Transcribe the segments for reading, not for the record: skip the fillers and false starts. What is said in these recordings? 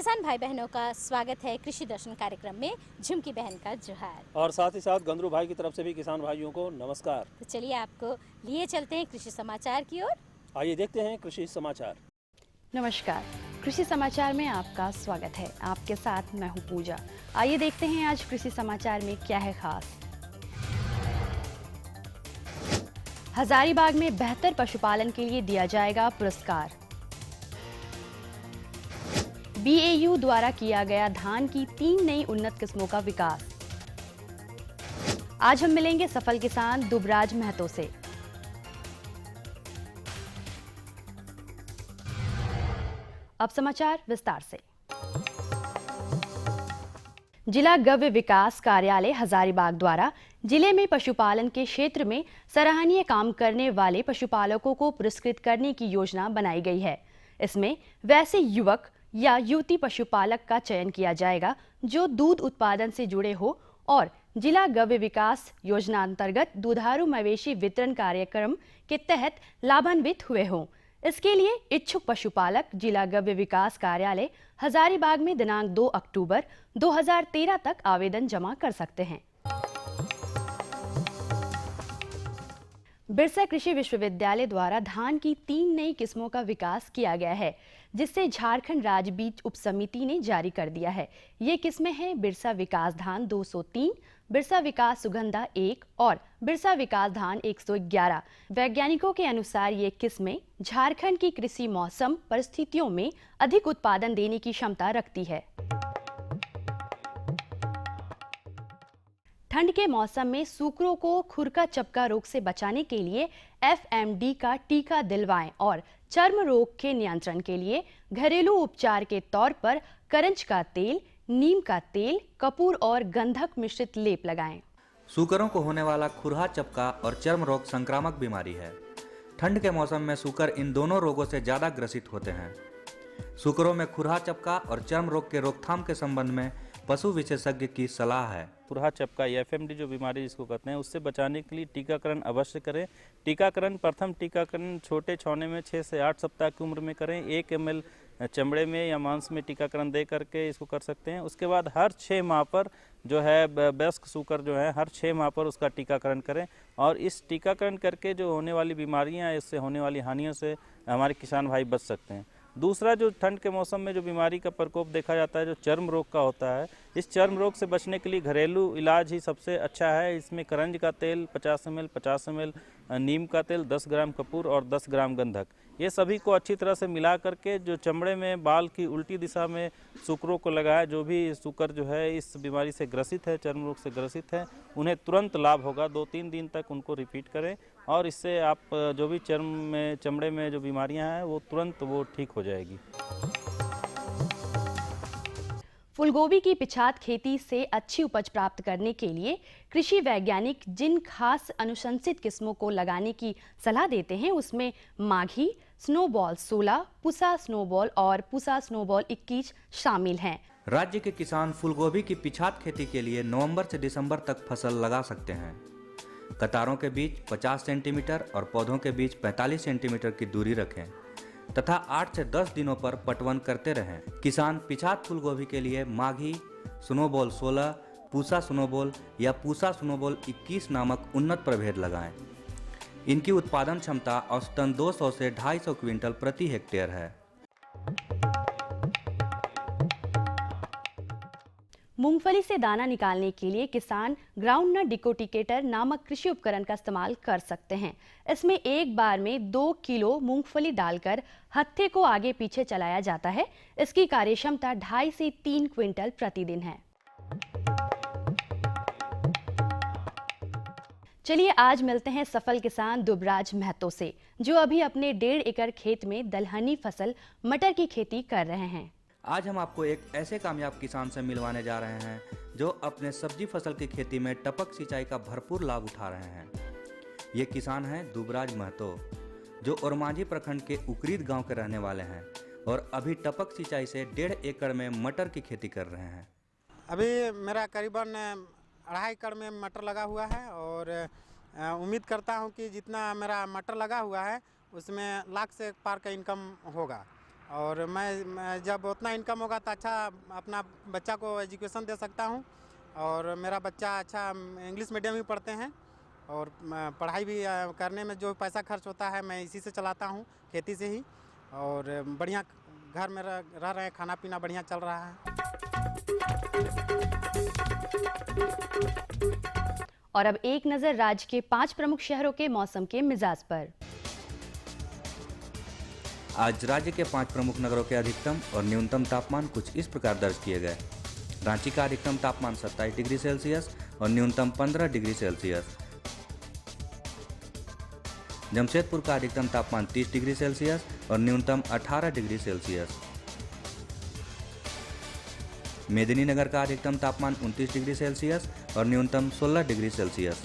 किसान भाई बहनों का स्वागत है कृषि दर्शन कार्यक्रम में। झुमकी बहन का जोहार। और साथ ही साथ गंदरू भाई की तरफ से भी किसान भाइयों को नमस्कार। तो चलिए आपको लिए चलते हैं कृषि समाचार की ओर। आइए देखते हैं कृषि समाचार। नमस्कार, कृषि समाचार में आपका स्वागत है। आपके साथ मैं हूं पूजा। आइए देखते हैं आज कृषि समाचार में क्या है खास। हजारीबाग में बेहतर पशुपालन के लिए दिया जाएगा पुरस्कार। बीएयू द्वारा किया गया धान की 3 नई उन्नत किस्मों का विकास। आज हम मिलेंगे सफल किसान दुबराज महतो से। अब समाचार विस्तार से। जिला गव्य विकास कार्यालय हजारीबाग द्वारा जिले में पशुपालन के क्षेत्र में सराहनीय काम करने वाले पशुपालकों को पुरस्कृत करने की योजना बनाई गई है। इसमें वैसे युवक या युवती पशुपालक का चयन किया जाएगा जो दूध उत्पादन से जुड़े हो और जिला गव्य विकास योजना अंतर्गत दुधारू मवेशी वितरण कार्यक्रम के तहत लाभान्वित हुए हों। इसके लिए इच्छुक पशुपालक जिला गव्य विकास कार्यालय हजारीबाग में दिनांक 2 अक्टूबर 2013 तक आवेदन जमा कर सकते हैं। बिरसा कृषि विश्वविद्यालय द्वारा धान की 3 नई किस्मों का विकास किया गया है, जिससे झारखंड राज्य बीज उप समिति ने जारी कर दिया है। ये किस्में हैं बिरसा विकास धान 203, बिरसा विकास सुगंधा 1 और बिरसा विकास धान 111। वैज्ञानिकों के अनुसार ये किस्में झारखंड की कृषि मौसम परिस्थितियों में अधिक उत्पादन देने की क्षमता रखती है। ठंड के मौसम में सूकरों को खुरका चपका रोग से बचाने के लिए FMD का टीका दिलवाएं और चर्म रोग के नियंत्रण के लिए घरेलू उपचार के तौर पर करंज का तेल, नीम का तेल, कपूर और गंधक मिश्रित लेप लगाएं। सूकरों को होने वाला खुरहा चपका और चर्म रोग संक्रामक बीमारी है। ठंड के मौसम में सूकर इन दोनों रोगों से ज्यादा ग्रसित होते हैं। सूकरों में खुरहा चपका और चर्म रोग के रोकथाम के संबंध में पशु विशेषज्ञ की सलाह है। खुरहा चपका या FMD जो बीमारी जिसको कहते हैं, उससे बचाने के लिए टीकाकरण अवश्य करें। टीकाकरण प्रथम टीकाकरण छोटे छौने में 6 से 8 सप्ताह की उम्र में करें। 1 ml चमड़े में या मांस में टीकाकरण दे करके इसको कर सकते हैं। उसके बाद हर 6 माह पर जो है वयस्क सूकर जो है हर 6 माह पर उसका टीकाकरण करें और इस टीकाकरण करके जो होने वाली बीमारियां, इससे होने वाली हानियों से हमारे किसान भाई बच सकते हैं। दूसरा, जो ठंड के मौसम में जो बीमारी का प्रकोप देखा जाता है, जो चर्म रोग का होता है, इस चर्म रोग से बचने के लिए घरेलू इलाज ही सबसे अच्छा है। इसमें करंज का तेल 50 ml, 50 ml नीम का तेल, 10 ग्राम कपूर और 10 ग्राम गंधक, ये सभी को अच्छी तरह से मिला करके जो चमड़े में बाल की उल्टी दिशा में सूकरों को लगाया। जो भी सूकर जो है इस बीमारी से ग्रसित है, चर्म रोग से ग्रसित है, उन्हें तुरंत लाभ होगा। 2-3 दिन तक उनको रिपीट करें और इससे आप जो भी चमड़े में जो बीमारियां हैं वो तुरंत वो ठीक हो जाएगी। फूलगोभी की पिछात खेती से अच्छी उपज प्राप्त करने के लिए कृषि वैज्ञानिक जिन खास अनुशंसित किस्मों को लगाने की सलाह देते हैं, उसमें माघी, स्नोबॉल 16, पुसा स्नोबॉल और पुसा स्नोबॉल 21 शामिल हैं। राज्य के किसान फूलगोभी की पिछात खेती के लिए नवंबर से दिसंबर तक फसल लगा सकते हैं। कतारों के बीच 50 सेंटीमीटर और पौधों के बीच 45 सेंटीमीटर की दूरी रखें तथा 8 से 10 दिनों पर पटवन करते रहें। किसान पिछात फूलगोभी के लिए माघी, स्नोबॉल 16, पूसा स्नोबॉल या पूसा स्नोबॉल 21 नामक उन्नत प्रभेद लगाएं। इनकी उत्पादन क्षमता औसतन 200 से 250 क्विंटल प्रति हेक्टेयर है। मूंगफली से दाना निकालने के लिए किसान ग्राउंडनट डिकोटिकेटर नामक कृषि उपकरण का इस्तेमाल कर सकते हैं। इसमें एक बार में 2 किलो मूंगफली डालकर हत्थे को आगे पीछे चलाया जाता है। इसकी कार्यक्षमता 2.5 से 3 क्विंटल प्रतिदिन है। चलिए आज मिलते हैं सफल किसान दुबराज महतो से, जो अभी अपने 1.5 एकड़ खेत में दलहनी फसल मटर की खेती कर रहे हैं। आज हम आपको एक ऐसे कामयाब किसान से मिलवाने जा रहे हैं जो अपने सब्जी फसल की खेती में टपक सिंचाई का भरपूर लाभ उठा रहे हैं। ये किसान हैं दुबराज महतो, जो ओरमांझी प्रखंड के उकरीद गांव के रहने वाले हैं और अभी टपक सिंचाई से 1.5 एकड़ में मटर की खेती कर रहे हैं। अभी मेरा करीबन 2.5 एकड़ में मटर लगा हुआ है और उम्मीद करता हूं कि जितना मेरा मटर लगा हुआ है उसमें लाख से पार का इनकम होगा। और मैं जब उतना इनकम होगा तो अच्छा अपना बच्चा को एजुकेशन दे सकता हूँ। और मेरा बच्चा अच्छा इंग्लिश मीडियम ही पढ़ते हैं और पढ़ाई भी करने में जो पैसा खर्च होता है मैं इसी से चलाता हूँ, खेती से ही। और बढ़िया घर में रह रहे हैं, खाना पीना बढ़िया चल रहा है। और अब एक नज़र राज्य के 5 प्रमुख शहरों के मौसम के मिजाज पर। आज राज्य के 5 प्रमुख नगरों के अधिकतम और न्यूनतम तापमान कुछ इस प्रकार दर्ज किए गए। रांची का अधिकतम तापमान 27 डिग्री सेल्सियस और न्यूनतम 15 डिग्री सेल्सियस। जमशेदपुर का अधिकतम तापमान 30 डिग्री सेल्सियस और न्यूनतम 18 डिग्री सेल्सियस। मेदिनीनगर का अधिकतम तापमान 29 डिग्री सेल्सियस और न्यूनतम 16 डिग्री सेल्सियस।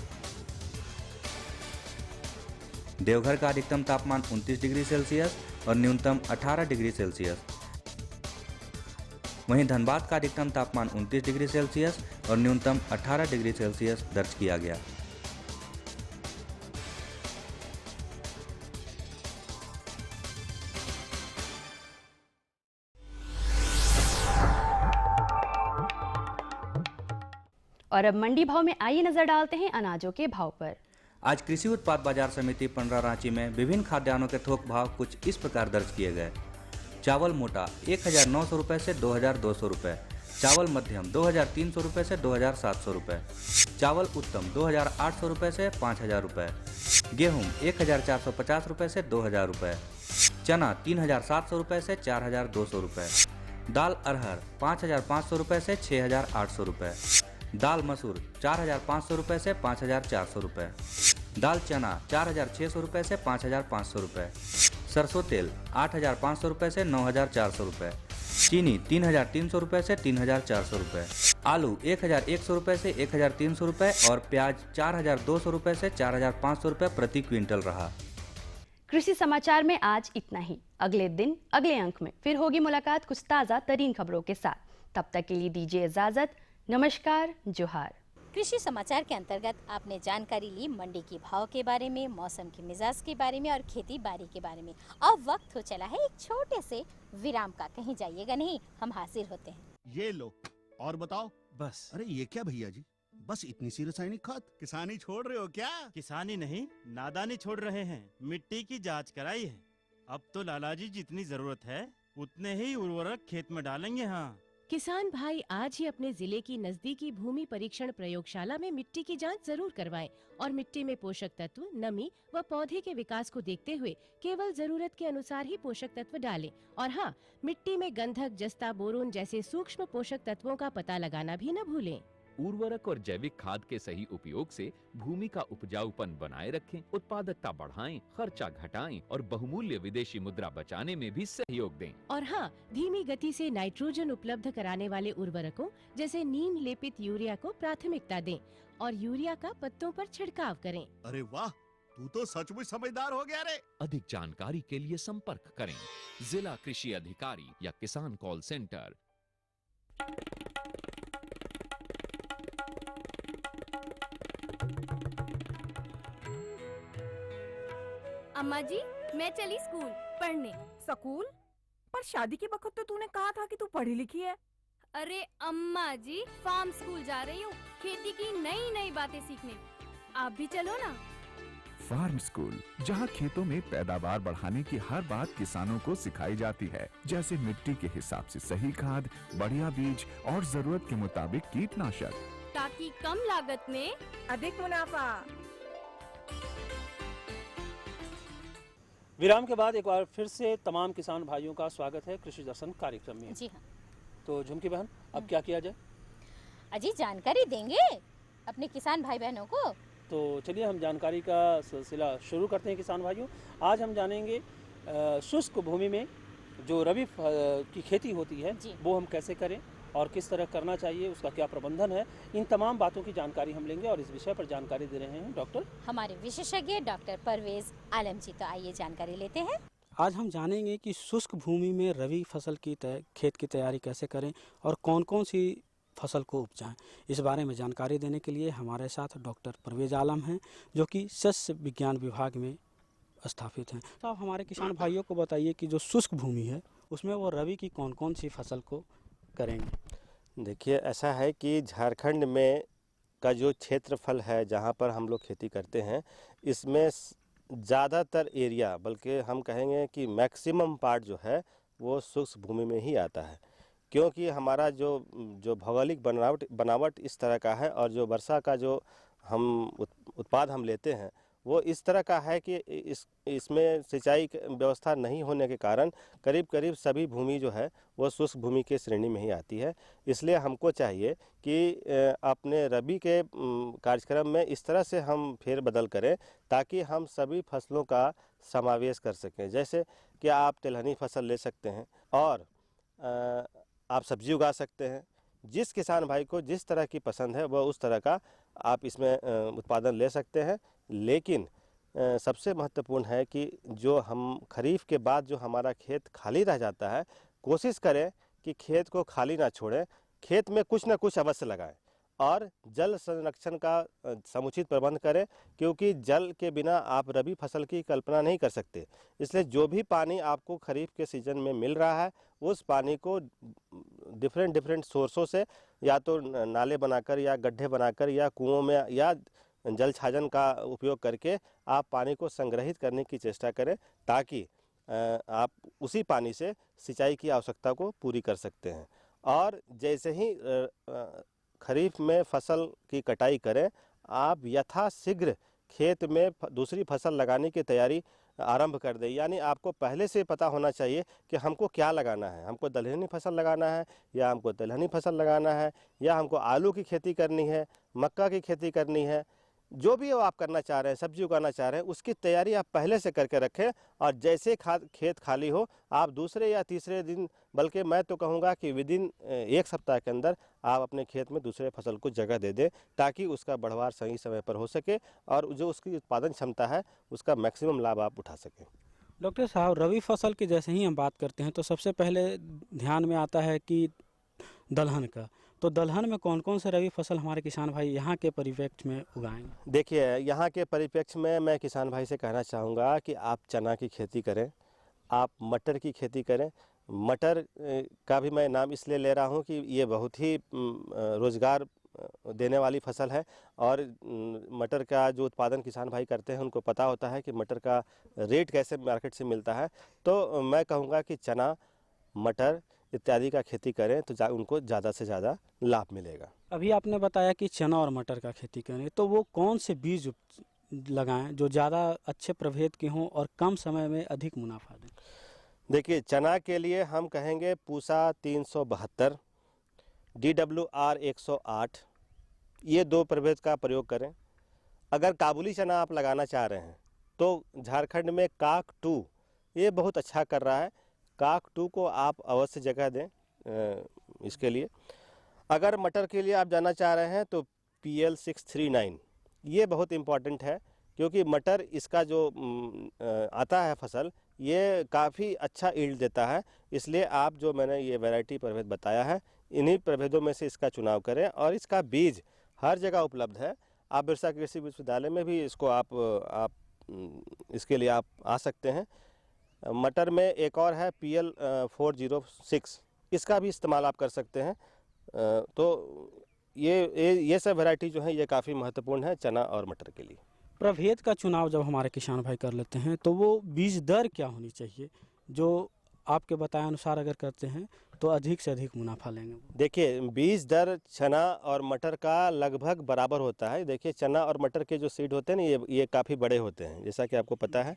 देवघर का अधिकतम तापमान 29 डिग्री सेल्सियस और न्यूनतम 18 डिग्री सेल्सियस। वहीं धनबाद का अधिकतम तापमान 29 डिग्री सेल्सियस और न्यूनतम 18 डिग्री सेल्सियस दर्ज किया गया। और अब मंडी भाव में आइए नजर डालते हैं अनाजों के भाव पर। आज कृषि उत्पाद बाजार समिति पंडरा रांची में विभिन्न खाद्यान्नों के थोक भाव कुछ इस प्रकार दर्ज किए गए। चावल मोटा 1900 रुपये से 2200 रुपये, चावल मध्यम 2300 रुपये से 2700 रुपये, चावल उत्तम 2800 रुपये से 5000 रुपये, गेहूं 1450 रुपये से 2000 रुपये, चना 3700 रुपये से 4200 रुपये, दाल अरहर 5500 रुपये से 6800 रुपये, दाल मसूर 4500 रुपये से 5400 रुपये, दाल चना 4600 रुपये से 5500 रुपये, सरसों तेल 8500 रुपये से 9400 रुपये, चीनी 3300 रुपये से 3400 रुपये, आलू 1100 रुपये से 1300 रुपये और प्याज 4200 रुपये से 4500 रुपये प्रति क्विंटल रहा। कृषि समाचार में आज इतना ही। अगले दिन अगले अंक में फिर होगी मुलाकात कुछ ताज़ा तरीन खबरों के साथ। तब तक के लिए दीजिए इजाजत। नमस्कार, जोहार। कृषि समाचार के अंतर्गत आपने जानकारी ली मंडी के भाव के बारे में, मौसम के मिजाज के बारे में और खेती बाड़ी के बारे में। अब वक्त हो चला है एक छोटे से विराम का। कहीं जाइएगा नहीं, हम हाजिर होते हैं। ये लो और बताओ। बस। अरे ये क्या भैया जी, बस इतनी सी रासायनिक खाद? किसानी छोड़ रहे हो क्या? किसानी नहीं, नादानी छोड़ रहे हैं। मिट्टी की जांच कराई है। अब तो लालाजी जितनी जरूरत है उतने ही उर्वरक खेत में डालेंगे। हाँ, किसान भाई आज ही अपने जिले की नजदीकी भूमि परीक्षण प्रयोगशाला में मिट्टी की जांच जरूर करवाएं और मिट्टी में पोषक तत्व, नमी व पौधे के विकास को देखते हुए केवल जरूरत के अनुसार ही पोषक तत्व डालें। और हाँ, मिट्टी में गंधक, जस्ता, बोरोन जैसे सूक्ष्म पोषक तत्वों का पता लगाना भी न भूलें। उर्वरक और जैविक खाद के सही उपयोग से भूमि का उपजाऊपन बनाए रखें, उत्पादकता बढ़ाएं, खर्चा घटाएं और बहुमूल्य विदेशी मुद्रा बचाने में भी सहयोग दें। और हाँ, धीमी गति से नाइट्रोजन उपलब्ध कराने वाले उर्वरकों जैसे नीम लेपित यूरिया को प्राथमिकता दें और यूरिया का पत्तों पर छिड़काव करें। अरे वाह, तू तो सचमुच समझदार हो गया रे। अधिक जानकारी के लिए संपर्क करें जिला कृषि अधिकारी या किसान कॉल सेंटर। अम्मा जी, मैं चली स्कूल पढ़ने। स्कूल? पर शादी के वक्त तो तूने कहा था कि तू पढ़ी लिखी है। अरे अम्मा जी, फार्म स्कूल जा रही हूँ खेती की नई नई बातें सीखने। आप भी चलो ना। फार्म स्कूल, जहाँ खेतों में पैदावार बढ़ाने की हर बात किसानों को सिखाई जाती है, जैसे मिट्टी के हिसाब से सही खाद, बढ़िया बीज और जरूरत के मुताबिक कीटनाशक, ताकि कम लागत में अधिक मुनाफा। विराम के बाद एक बार फिर से तमाम किसान भाइयों का स्वागत है कृषि दर्शन कार्यक्रम में। जी हाँ। तो झुमकी बहन, अब क्या किया जाए? अजी जानकारी देंगे अपने किसान भाई बहनों को। तो चलिए हम जानकारी का सिलसिला शुरू करते हैं किसान भाइयों। आज हम जानेंगे शुष्क भूमि में जो रबी की खेती होती है वो हम कैसे करें और किस तरह करना चाहिए, उसका क्या प्रबंधन है, इन तमाम बातों की जानकारी हम लेंगे। और इस विषय पर जानकारी दे रहे हैं डॉक्टर, हमारे विशेषज्ञ डॉक्टर परवेज आलम जी। तो आइए जानकारी लेते हैं। आज हम जानेंगे कि शुष्क भूमि में रबी फसल की खेत की तैयारी कैसे करें और कौन कौन सी फसल को उपजाएं। इस बारे में जानकारी देने के लिए हमारे साथ डॉक्टर परवेज आलम हैं, जो कि सस्य विज्ञान विभाग में स्थापित हैं। तो आप हमारे किसान भाइयों को बताइए कि जो शुष्क भूमि है उसमें वो रबी की कौन कौन सी फसल को करेंगे? देखिए, ऐसा है कि झारखंड में का जो क्षेत्रफल है जहाँ पर हम लोग खेती करते हैं, इसमें ज़्यादातर एरिया, बल्कि हम कहेंगे कि मैक्सिमम पार्ट जो है वो शुष्क भूमि में ही आता है। क्योंकि हमारा जो भौगोलिक बनावट इस तरह का है और जो वर्षा का जो हम उत्पाद हम लेते हैं वो इस तरह का है कि इसमें सिंचाई व्यवस्था नहीं होने के कारण करीब करीब सभी भूमि जो है वो शुष्क भूमि के श्रेणी में ही आती है। इसलिए हमको चाहिए कि अपने रबी के कार्यक्रम में इस तरह से हम फेरबदल करें ताकि हम सभी फसलों का समावेश कर सकें। जैसे कि आप तिलहनी फसल ले सकते हैं और आप सब्जी उगा सकते हैं। जिस किसान भाई को जिस तरह की पसंद है वह उस तरह का आप इसमें उत्पादन ले सकते हैं। लेकिन सबसे महत्वपूर्ण है कि जो हम खरीफ के बाद जो हमारा खेत खाली रह जाता है, कोशिश करें कि खेत को खाली ना छोड़ें, खेत में कुछ ना कुछ अवश्य लगाएं और जल संरक्षण का समुचित प्रबंध करें, क्योंकि जल के बिना आप रबी फसल की कल्पना नहीं कर सकते। इसलिए जो भी पानी आपको खरीफ के सीजन में मिल रहा है उस पानी को डिफरेंट सोर्सों से या तो नाले बनाकर या गड्ढे बनाकर या कुओं में या जल छाजन का उपयोग करके आप पानी को संग्रहित करने की चेष्टा करें ताकि आप उसी पानी से सिंचाई की आवश्यकता को पूरी कर सकते हैं। और जैसे ही खरीफ में फसल की कटाई करें, आप यथाशीघ्र खेत में दूसरी फसल लगाने की तैयारी आरंभ कर दें। यानी आपको पहले से पता होना चाहिए कि हमको क्या लगाना है, हमको दलहनी फसल लगाना है या हमको तिलहनी फसल लगाना है या हमको आलू की खेती करनी है, मक्का की खेती करनी है। जो भी आप करना चाह रहे हैं, सब्जी उगाना चाह रहे हैं, उसकी तैयारी आप पहले से करके रखें और जैसे खेत खाली हो आप दूसरे या तीसरे दिन, बल्कि मैं तो कहूँगा कि विदिन 1 सप्ताह के अंदर आप अपने खेत में दूसरे फसल को जगह दे दें ताकि उसका बढ़वार सही समय पर हो सके और जो उसकी उत्पादन क्षमता है उसका मैक्सिमम लाभ आप उठा सकें। डॉक्टर साहब, रबी फसल की जैसे ही हम बात करते हैं तो सबसे पहले ध्यान में आता है कि दलहन का। तो दलहन में कौन कौन से रबी फसल हमारे किसान भाई यहाँ के परिप्रेक्ष्य में उगाएंगे? देखिए, यहाँ के परिप्रेक्ष्य में मैं किसान भाई से कहना चाहूँगा कि आप चना की खेती करें, आप मटर की खेती करें। मटर का भी मैं नाम इसलिए ले रहा हूँ कि ये बहुत ही रोज़गार देने वाली फसल है और मटर का जो उत्पादन किसान भाई करते हैं उनको पता होता है कि मटर का रेट कैसे मार्केट से मिलता है। तो मैं कहूँगा कि चना, मटर इत्यादि का खेती करें तो उनको ज़्यादा से ज़्यादा लाभ मिलेगा। अभी आपने बताया कि चना और मटर का खेती करें, तो वो कौन से बीज लगाएं जो ज़्यादा अच्छे प्रभेद के हों और कम समय में अधिक मुनाफा दें? देखिए, चना के लिए हम कहेंगे पूसा 372, DWR 108, ये 2 प्रभेद का प्रयोग करें। अगर काबुली चना आप लगाना चाह रहे हैं तो झारखंड में काक 2 ये बहुत अच्छा कर रहा है। काक 2 को आप अवश्य जगह दें इसके लिए। अगर मटर के लिए आप जाना चाह रहे हैं तो PL 639 ये बहुत इम्पॉर्टेंट है, क्योंकि मटर इसका जो आता है फसल ये काफ़ी अच्छा ईल्ड देता है। इसलिए आप जो मैंने ये वैरायटी प्रभेद बताया है इन्हीं प्रभेदों में से इसका चुनाव करें और इसका बीज हर जगह उपलब्ध है। आप बिरसा कृषि विश्वविद्यालय में भी इसको आप इसके लिए आप आ सकते हैं। मटर में एक और है PL 406, इसका भी इस्तेमाल आप कर सकते हैं। तो ये सब वैरायटी जो है ये काफ़ी महत्वपूर्ण है चना और मटर के लिए। प्रभेद का चुनाव जब हमारे किसान भाई कर लेते हैं तो वो बीज दर क्या होनी चाहिए जो आपके बताए अनुसार अगर करते हैं तो अधिक से अधिक मुनाफा लेंगे? देखिए, बीज दर चना और मटर का लगभग बराबर होता है। देखिए, चना और मटर के जो सीड होते हैं ना ये काफ़ी बड़े होते हैं, जैसा कि आपको पता है।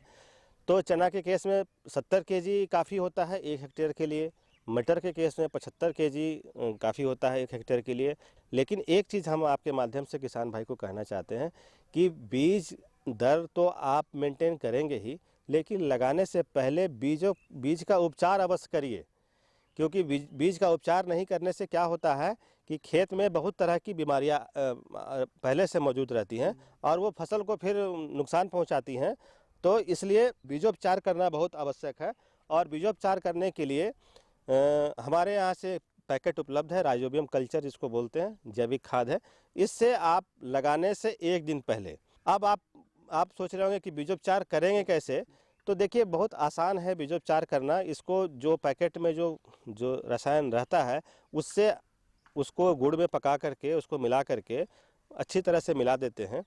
तो चना के केस में 70 kg काफ़ी होता है 1 हेक्टेयर के लिए, मटर के केस में 75 kg काफ़ी होता है 1 हेक्टेयर के लिए। लेकिन एक चीज़ हम आपके माध्यम से किसान भाई को कहना चाहते हैं कि बीज दर तो आप मेंटेन करेंगे ही, लेकिन लगाने से पहले बीज का उपचार अवश्य करिए, क्योंकि बीज का उपचार नहीं करने से क्या होता है कि खेत में बहुत तरह की बीमारियां पहले से मौजूद रहती हैं और वो फसल को फिर नुकसान पहुंचाती हैं। तो इसलिए बीजोपचार करना बहुत आवश्यक है और बीजोपचार करने के लिए हमारे यहाँ से पैकेट उपलब्ध है, राइजोबियम कल्चर जिसको बोलते हैं, जैविक खाद है। इससे आप लगाने से 1 दिन पहले, अब आप सोच रहे होंगे कि बीजोपचार करेंगे कैसे, तो तो देखिए बहुत आसान है बीजोपचार करना। इसको जो पैकेट में जो रसायन रहता है उससे उसको गुड़ में पका करके उसको मिला करके अच्छी तरह से मिला देते हैं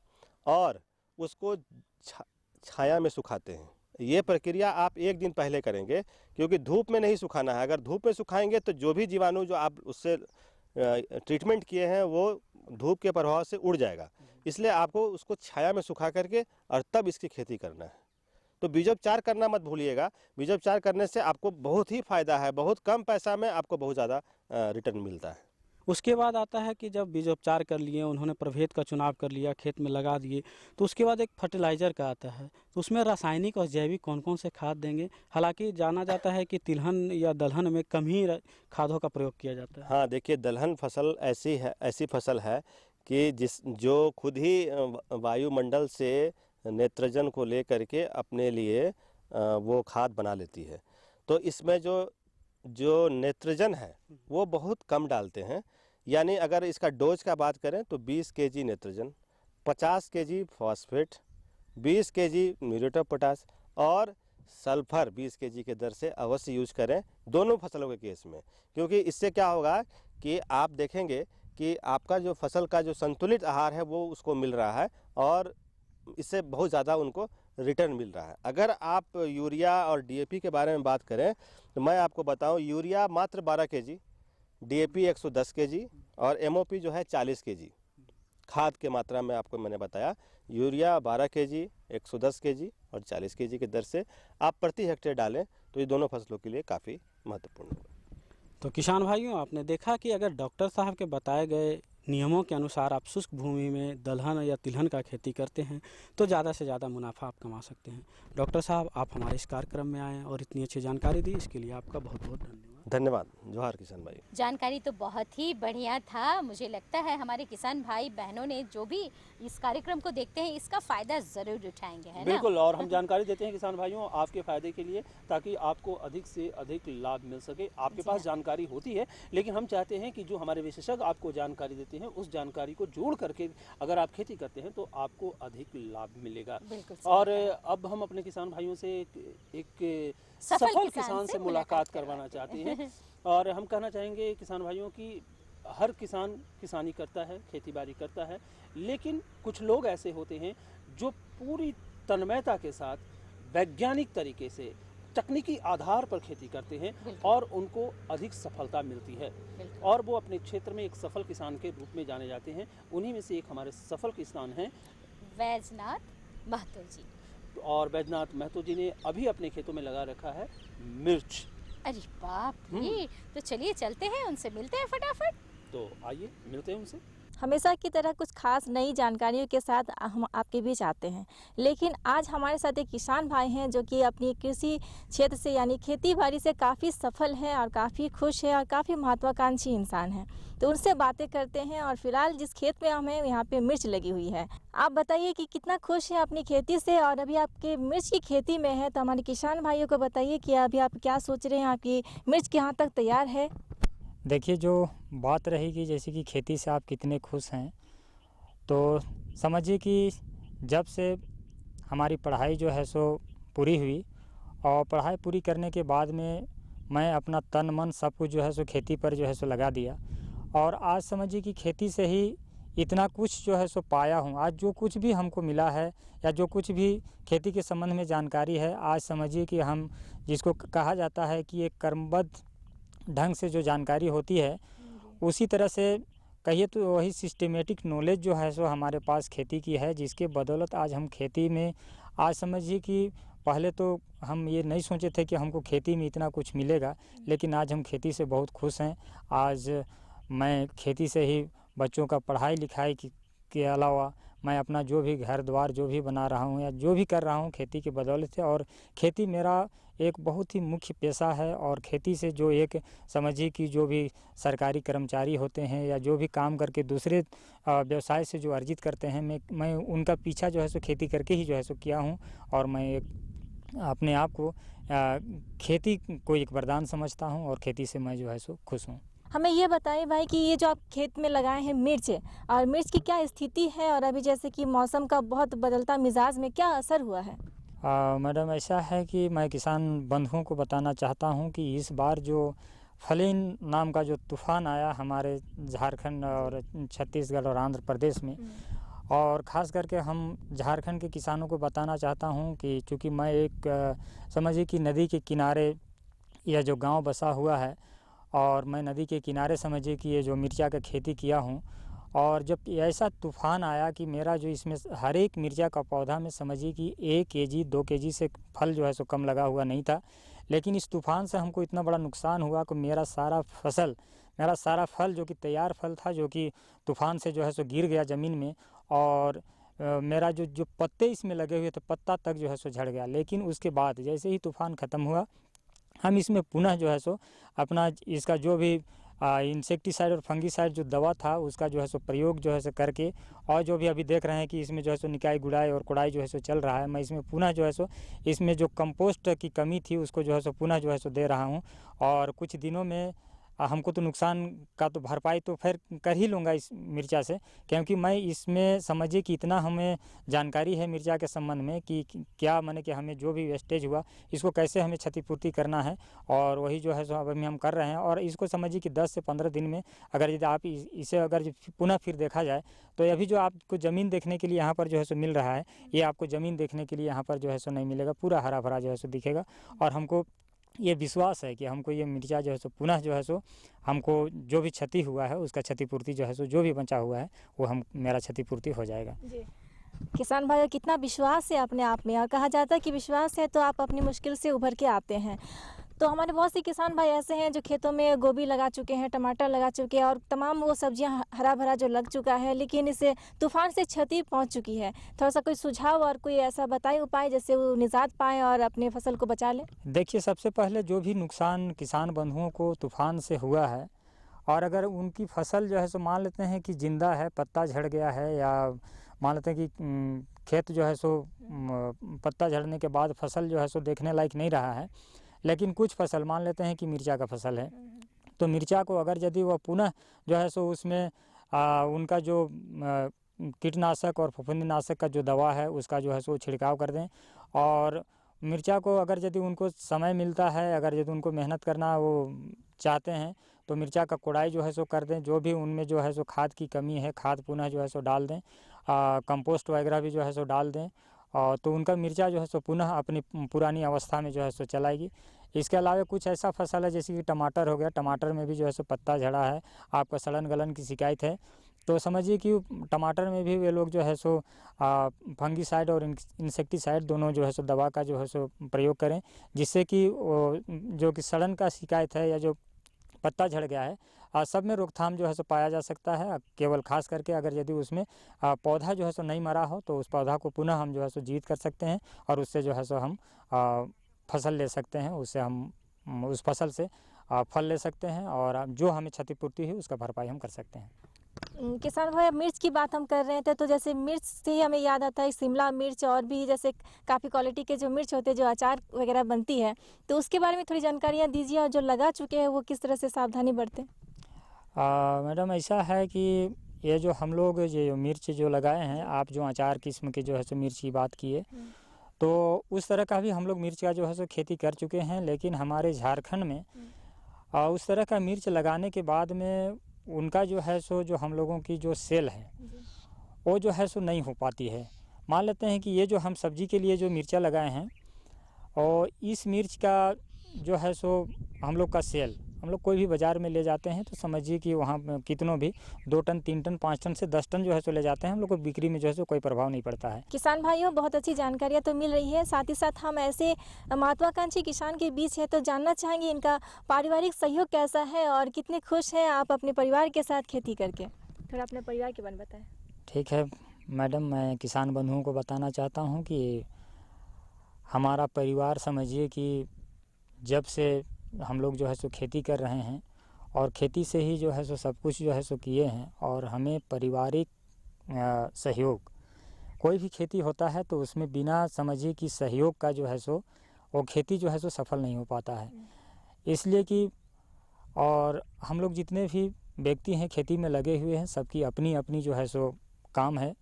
और उसको छाया में सुखाते हैं। ये प्रक्रिया आप एक दिन पहले करेंगे क्योंकि धूप में नहीं सुखाना है। अगर धूप में सुखाएंगे तो जो भी जीवाणु जो आप उससे ट्रीटमेंट किए हैं वो धूप के प्रभाव से उड़ जाएगा। इसलिए आपको उसको छाया में सुखा करके और तब इसकी खेती करना है। तो बीजोपचार करना मत भूलिएगा। बीजोपचार करने से आपको बहुत ही फायदा है, बहुत कम पैसा में आपको बहुत ज़्यादा रिटर्न मिलता है। उसके बाद आता है कि जब बीजोपचार कर लिए, उन्होंने प्रभेद का चुनाव कर लिया, खेत में लगा दिए, तो उसके बाद एक फर्टिलाइज़र का आता है। तो उसमें रासायनिक और जैविक कौन कौन से खाद देंगे? हालांकि जाना जाता है कि तिलहन या दलहन में कम ही खादों का प्रयोग किया जाता है। हाँ देखिए, दलहन फसल ऐसी फसल है कि जो खुद ही वायुमंडल से नेत्रजन को ले करके अपने लिए वो खाद बना लेती है। तो इसमें जो नेत्रजन है वो बहुत कम डालते हैं। यानी अगर इसका डोज का बात करें तो 20 केजी नेत्रजन, 50 KG phosphate, 20 KG muriate of potash और सल्फर 20 केजी के दर से अवश्य यूज करें दोनों फसलों के केस में। क्योंकि इससे क्या होगा कि आप देखेंगे कि आपका जो फसल का जो संतुलित आहार है वो उसको मिल रहा है और इससे बहुत ज़्यादा उनको रिटर्न मिल रहा है। अगर आप यूरिया और डीएपी के बारे में बात करें तो मैं आपको बताऊं, यूरिया मात्र 12 केजी, डीएपी 110 केजी और एमओपी जो है 40 केजी खाद के मात्रा में आपको मैंने बताया। यूरिया 12 केजी, 110 केजी और 40 केजी के दर से आप प्रति हेक्टेयर डालें तो ये दोनों फसलों के लिए काफ़ी महत्वपूर्ण है। तो किसान भाइयों, आपने देखा कि अगर डॉक्टर साहब के बताए गए नियमों के अनुसार आप शुष्क भूमि में दलहन या तिलहन का खेती करते हैं तो ज़्यादा से ज़्यादा मुनाफा आप कमा सकते हैं। डॉक्टर साहब, आप हमारे इस कार्यक्रम में आए और इतनी अच्छी जानकारी दी, इसके लिए आपका बहुत बहुत धन्यवाद। धन्यवाद। जोहार किसान भाई। जानकारी तो बहुत ही बढ़िया था। मुझे लगता है हमारे किसान भाई बहनों ने जो भी इस कार्यक्रम को देखते हैं इसका फ़ायदा ज़रूर उठाएंगे, है ना? बिल्कुल, और हम जानकारी देते हैं किसान भाइयों आपके फ़ायदे के लिए, ताकि आपको अधिक से अधिक लाभ मिल सके। आपके पास जानकारी होती है, लेकिन हम चाहते हैं कि जो हमारे विशेषज्ञ आपको जानकारी देते हैं उस जानकारी को जोड़ करके अगर आप खेती करते हैं तो आपको अधिक लाभ मिलेगा। और अब हम अपने किसान भाइयों से एक सफल किसान से मुलाकात करवाना चाहते हैं और हम कहना चाहेंगे किसान भाइयों की हर किसान किसानी करता है, खेतीबाड़ी करता है, लेकिन कुछ लोग ऐसे होते हैं जो पूरी तन्मयता के साथ वैज्ञानिक तरीके से तकनीकी आधार पर खेती करते हैं और उनको अधिक सफलता मिलती है और वो अपने क्षेत्र में एक सफल किसान के रूप में जाने जाते हैं। उन्हीं में से एक हमारे सफल किसान हैं वैजनाथ महतो जी। और वैजनाथ महतो जी ने अभी अपने खेतों में लगा रखा है मिर्च। अरे बाप रे! तो चलिए चलते हैं, उनसे मिलते हैं फटाफट। तो आइए मिलते हैं उनसे। हमेशा की तरह कुछ खास नई जानकारियों के साथ हम आपके बीच आते हैं, लेकिन आज हमारे साथ एक किसान भाई हैं जो कि अपनी कृषि क्षेत्र से यानी खेती बाड़ी से काफ़ी सफल है और काफ़ी खुश है और काफ़ी महत्वाकांक्षी इंसान है। तो उनसे बातें करते हैं। और फिलहाल जिस खेत में हम हैं यहाँ पे मिर्च लगी हुई है। आप बताइए कि कितना खुश है अपनी खेती से और अभी आपके मिर्च की खेती में है, तो हमारे किसान भाइयों को बताइए कि अभी आप क्या सोच रहे हैं, आपकी मिर्च कहाँ तक तैयार है? देखिए, जो बात रहेगी जैसे कि खेती से आप कितने खुश हैं, तो समझिए कि जब से हमारी पढ़ाई जो है सो पूरी हुई और पढ़ाई पूरी करने के बाद में मैं अपना तन मन सब कुछ जो है सो खेती पर जो है सो लगा दिया और आज समझिए कि खेती से ही इतना कुछ जो है सो पाया हूँ। आज जो कुछ भी हमको मिला है या जो कुछ भी खेती के संबंध में जानकारी है, आज समझिए कि हम जिसको कहा जाता है कि एक कर्मबद्ध ढंग से जो जानकारी होती है, उसी तरह से कहिए तो वही सिस्टमेटिक नॉलेज जो है सो हमारे पास खेती की है, जिसके बदौलत आज हम खेती में आज समझिए कि पहले तो हम ये नहीं सोचे थे कि हमको खेती में इतना कुछ मिलेगा, लेकिन आज हम खेती से बहुत खुश हैं। आज मैं खेती से ही बच्चों का पढ़ाई लिखाई के अलावा मैं अपना जो भी घर द्वार जो भी बना रहा हूँ या जो भी कर रहा हूँ खेती के बदौलत है। और खेती मेरा एक बहुत ही मुख्य पेशा है और खेती से जो एक समझिए कि जो भी सरकारी कर्मचारी होते हैं या जो भी काम करके दूसरे व्यवसाय से जो अर्जित करते हैं, मैं उनका पीछा जो है सो खेती करके ही जो है सो किया हूँ। और मैं एक अपने आप को खेती को एक वरदान समझता हूँ और खेती से मैं जो है सो खुश हूँ। हमें ये बताइए भाई कि ये जो आप खेत में लगाए हैं मिर्च, और मिर्च की क्या स्थिति है और अभी जैसे कि मौसम का बहुत बदलता मिजाज में क्या असर हुआ है? मैडम ऐसा है कि मैं किसान बंधुओं को बताना चाहता हूं कि इस बार जो फलीन नाम का जो तूफान आया हमारे झारखंड और छत्तीसगढ़ और आंध्र प्रदेश में, और ख़ास करके हम झारखंड के किसानों को बताना चाहता हूं कि चूँकि मैं एक समझिए कि नदी के किनारे यह जो गांव बसा हुआ है और मैं नदी के किनारे समझिए कि ये जो मिर्चा का खेती किया हूं, और जब ऐसा तूफ़ान आया कि मेरा जो इसमें हर एक मिर्चा का पौधा में समझिए कि 1 केजी 2 केजी से फल जो है सो कम लगा हुआ नहीं था। लेकिन इस तूफ़ान से हमको इतना बड़ा नुकसान हुआ कि मेरा सारा फल जो कि तैयार फल था जो कि तूफ़ान से जो है सो गिर गया ज़मीन में, और मेरा जो पत्ते इसमें लगे हुए थे पत्ता तक जो है सो झड़ गया। लेकिन उसके बाद जैसे ही तूफ़ान ख़त्म हुआ हम इसमें पुनः जो है सो अपना इसका जो भी इंसेक्टिसाइड और फंगिसाइड जो दवा था उसका जो है सो प्रयोग जो है सो करके, और जो भी अभी देख रहे हैं कि इसमें जो है सो निकाई गुड़ाई और कोड़ाई जो है सो चल रहा है, मैं इसमें पुनः जो है सो इसमें जो कंपोस्ट की कमी थी उसको जो है सो पुनः जो है सो दे रहा हूँ। और कुछ दिनों में हमको तो नुकसान का तो भरपाई तो फिर कर ही लूँगा इस मिर्चा से, क्योंकि मैं इसमें समझिए कि इतना हमें जानकारी है मिर्चा के संबंध में कि क्या माने कि हमें जो भी वेस्टेज हुआ इसको कैसे हमें क्षतिपूर्ति करना है, और वही जो है सो अभी हम कर रहे हैं। और इसको समझिए कि 10 से 15 दिन में अगर यदि आप इसे अगर पुनः फिर देखा जाए तो अभी जो आपको ज़मीन देखने के लिए यहाँ पर जो है सो मिल रहा है, ये आपको ज़मीन देखने के लिए यहाँ पर जो है सो नहीं मिलेगा, पूरा हरा भरा जो है सो दिखेगा। और हमको ये विश्वास है कि हमको ये मिर्चा जो है सो पुनः जो है सो हमको जो भी क्षति हुआ है उसका क्षतिपूर्ति जो है सो जो भी बचा हुआ है वो मेरा क्षतिपूर्ति हो जाएगा। जी। किसान भाइयों, कितना विश्वास है अपने आप में, और कहा जाता है कि विश्वास है तो आप अपनी मुश्किल से उभर के आते हैं। तो हमारे बहुत से किसान भाई ऐसे हैं जो खेतों में गोभी लगा चुके हैं, टमाटर लगा चुके हैं और तमाम वो सब्जियां हरा भरा जो लग चुका है, लेकिन इसे तूफान से क्षति पहुंच चुकी है। थोड़ा सा कोई सुझाव और कोई ऐसा बताएं उपाय जिससे वो निजात पाएं और अपने फसल को बचा लें। देखिए, सबसे पहले जो भी नुकसान किसान बंधुओं को तूफान से हुआ है, और अगर उनकी फसल जो है सो मान लेते हैं कि जिंदा है, पत्ता झड़ गया है, या मान लेते हैं कि खेत जो है सो पत्ता झड़ने के बाद फसल जो है सो देखने लायक नहीं रहा है, लेकिन कुछ फसल मान लेते हैं कि मिर्चा का फसल है, तो मिर्चा को अगर यदि वह पुनः जो है सो उसमें उनका जो कीटनाशक और फफूंदीनाशक का जो दवा है उसका जो है सो छिड़काव कर दें। और मिर्चा को अगर यदि उनको समय मिलता है, अगर यदि उनको मेहनत करना वो चाहते हैं तो मिर्चा का कोड़ाई जो है सो कर दें। जो भी उनमें जो है सो खाद की कमी है, खाद पुनः जो है सो डाल दें, कंपोस्ट वगैरह भी जो है सो डाल दें, और तो उनका मिर्चा जो है सो पुनः अपनी पुरानी अवस्था में जो है सो चलाएगी। इसके अलावा कुछ ऐसा फसल है जैसे कि टमाटर हो गया, टमाटर में भी जो है सो पत्ता झड़ा है, आपका सड़न गलन की शिकायत है, तो समझिए कि टमाटर में भी वे लोग जो है सो फंगिसाइड और इंसेक्टिसाइड दोनों जो है सो दवा का जो है सो प्रयोग करें, जिससे कि जो कि सड़न का शिकायत है या जो पत्ता झड़ गया है, सब में रोकथाम जो है सो पाया जा सकता है। केवल खास करके अगर यदि उसमें पौधा जो है सो नहीं मरा हो तो उस पौधा को पुनः हम जो है सो जीवित कर सकते हैं, और उससे जो है सो हम फसल ले सकते हैं, उससे हम उस फसल से फल ले सकते हैं, और जो हमें क्षतिपूर्ति है उसका भरपाई हम कर सकते हैं। किसान भाई, मिर्च की बात हम कर रहे थे, तो जैसे मिर्च से ही हमें याद आता है शिमला मिर्च, और भी जैसे काफ़ी क्वालिटी के जो मिर्च होते हैं जो अचार वगैरह बनती है, तो उसके बारे में थोड़ी जानकारियाँ दीजिए, और जो लगा चुके हैं वो किस तरह से सावधानी बरतें। मैडम, ऐसा है कि ये जो हम लोग जो मिर्च जो लगाए हैं, आप जो अचार किस्म के जो है सो मिर्च की बात किए, तो उस तरह का भी हम लोग मिर्च का जो है सो खेती कर चुके हैं। लेकिन हमारे झारखंड में उस तरह का मिर्च लगाने के बाद में उनका जो है सो जो हम लोगों की जो सेल है वो जो है सो नहीं हो पाती है। मान लेते हैं कि ये जो हम सब्जी के लिए जो मिर्चा लगाए हैं, और इस मिर्च का जो है सो हम लोग का सेल हम लोग कोई भी बाज़ार में ले जाते हैं तो समझिए कि वहाँ कितनों भी 2 टन 3 टन 5 टन से 10 टन जो है सो ले जाते हैं, हम लोग को बिक्री में जो है सो कोई प्रभाव नहीं पड़ता है। किसान भाइयों, बहुत अच्छी जानकारियाँ तो मिल रही है, साथ ही साथ हम ऐसे महत्वाकांक्षी किसान के बीच है तो जानना चाहेंगे इनका पारिवारिक सहयोग कैसा है और कितने खुश हैं आप अपने परिवार के साथ खेती करके। थोड़ा अपने परिवार के बारे में बताएं। ठीक है मैडम, मैं किसान बंधुओं को बताना चाहता हूँ कि हमारा परिवार समझिए कि जब से हम लोग जो है सो खेती कर रहे हैं, और खेती से ही जो है सो सब कुछ जो है सो किए हैं, और हमें पारिवारिक सहयोग, कोई भी खेती होता है तो उसमें बिना समझिए कि सहयोग का जो है सो वो खेती जो है सो सफल नहीं हो पाता है। इसलिए कि और हम लोग जितने भी व्यक्ति हैं खेती में लगे हुए हैं, सबकी अपनी अपनी जो है सो काम है।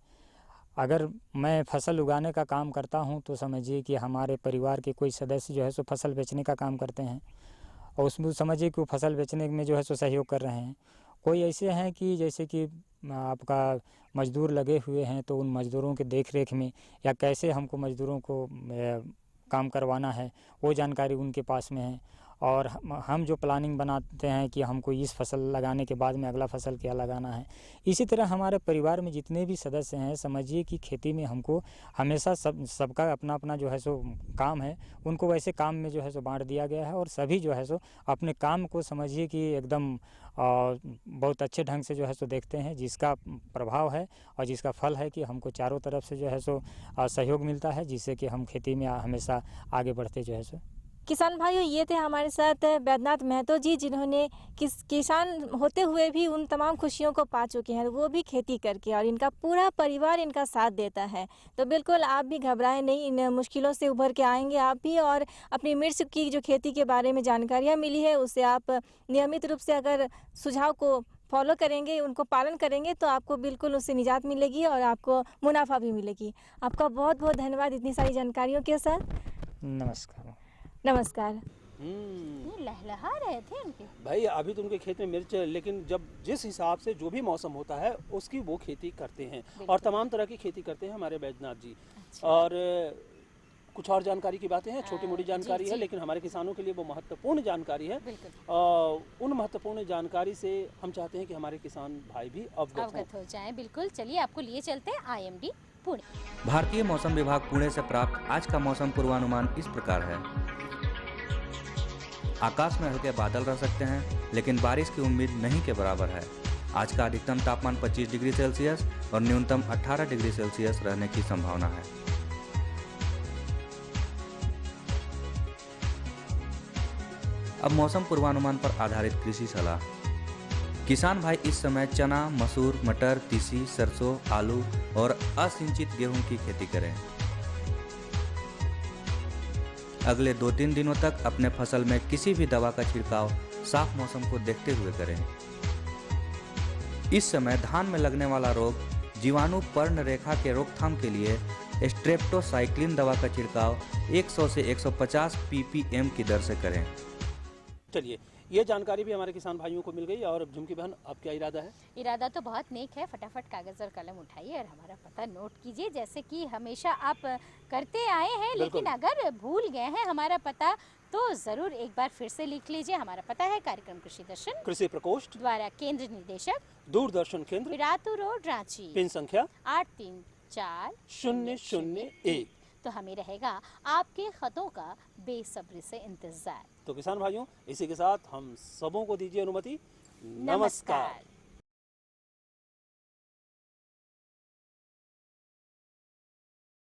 अगर मैं फसल उगाने का काम करता हूँ तो समझिए कि हमारे परिवार के कोई सदस्य जो है सो फसल बेचने का काम करते हैं और उसमें समझिए कि वो फसल बेचने में जो है सो सहयोग कर रहे हैं। कोई ऐसे हैं कि जैसे कि आपका मजदूर लगे हुए हैं तो उन मजदूरों के देख रेख में या कैसे हमको मजदूरों को काम करवाना है वो जानकारी उनके पास में है। और हम जो प्लानिंग बनाते हैं कि हमको इस फसल लगाने के बाद में अगला फसल क्या लगाना है। इसी तरह हमारे परिवार में जितने भी सदस्य हैं समझिए कि खेती में हमको हमेशा सबका अपना अपना जो है सो काम है, उनको वैसे काम में जो है सो बांट दिया गया है और सभी जो है सो अपने काम को समझिए कि एकदम बहुत अच्छे ढंग से जो है सो देखते हैं, जिसका प्रभाव है और जिसका फल है कि हमको चारों तरफ से जो है सो सहयोग मिलता है, जिससे कि हम खेती में हमेशा आगे बढ़ते जो है सो। किसान भाइयों, ये थे हमारे साथ बैद्यनाथ महतो जी, जिन्होंने किसान होते हुए भी उन तमाम खुशियों को पा चुके हैं, वो भी खेती करके, और इनका पूरा परिवार इनका साथ देता है। तो बिल्कुल आप भी घबराएं नहीं, इन मुश्किलों से उभर के आएंगे आप भी। और अपनी मिर्च की जो खेती के बारे में जानकारियाँ मिली है उससे आप नियमित रूप से अगर सुझाव को फॉलो करेंगे, उनको पालन करेंगे, तो आपको बिल्कुल उससे निजात मिलेगी और आपको मुनाफा भी मिलेगी। आपका बहुत बहुत धन्यवाद इतनी सारी जानकारियों के साथ। नमस्कार। नमस्कार। ये लहलहा रहे थे उनके भाई, अभी तो उनके खेत में मिर्च, लेकिन जब जिस हिसाब से जो भी मौसम होता है उसकी वो खेती करते हैं और तमाम तरह की खेती करते हैं हमारे बैद्यनाथ जी। अच्छा। और कुछ और जानकारी की बातें हैं, छोटी मोटी जानकारी है, लेकिन हमारे किसानों के लिए वो महत्वपूर्ण जानकारी है। उन महत्वपूर्ण जानकारी से हम चाहते हैं कि हमारे किसान भाई भी अवगत हो जाएं। बिल्कुल, चलिए आपको लिए चलते हैं IMD पुणे। भारतीय मौसम विभाग पुणे से प्राप्त आज का मौसम पूर्वानुमान इस प्रकार है। आकाश में हल्के बादल रह सकते हैं, लेकिन बारिश की उम्मीद नहीं के बराबर है। आज का अधिकतम तापमान 25 डिग्री सेल्सियस और न्यूनतम 18 डिग्री सेल्सियस रहने की संभावना है। अब मौसम पूर्वानुमान पर आधारित कृषि सलाह। किसान भाई इस समय चना, मसूर, मटर, तीसी, सरसों, आलू और असिंचित गेहूं की खेती करें। अगले 2-3 दिनों तक अपने फसल में किसी भी दवा का छिड़काव साफ मौसम को देखते हुए करें। इस समय धान में लगने वाला रोग जीवाणु पर्ण रेखा के रोकथाम के लिए स्ट्रेप्टोसाइक्लिन दवा का छिड़काव 100 से 150 ppm की दर से करें। चलिए, ये जानकारी भी हमारे किसान भाइयों को मिल गई। और झुमकी बहन, अब क्या इरादा है? इरादा तो बहुत नेक है। फटाफट कागज और कलम उठाइए और हमारा पता नोट कीजिए, जैसे कि हमेशा आप करते आए हैं। लेकिन अगर भूल गए हैं हमारा पता तो जरूर एक बार फिर से लिख लीजिए। हमारा पता है कार्यक्रम कृषि दर्शन, कृषि प्रकोष्ठ द्वारा केंद्र निदेशक, दूरदर्शन केंद्र, बिरातू रोड, रांची। पिन संख्या 83401। तो हमें रहेगा आपके खतों का बेसब्री से इंतजार। तो किसान भाइयों, इसी के साथ हम सबों को दीजिए अनुमति। नमस्कार।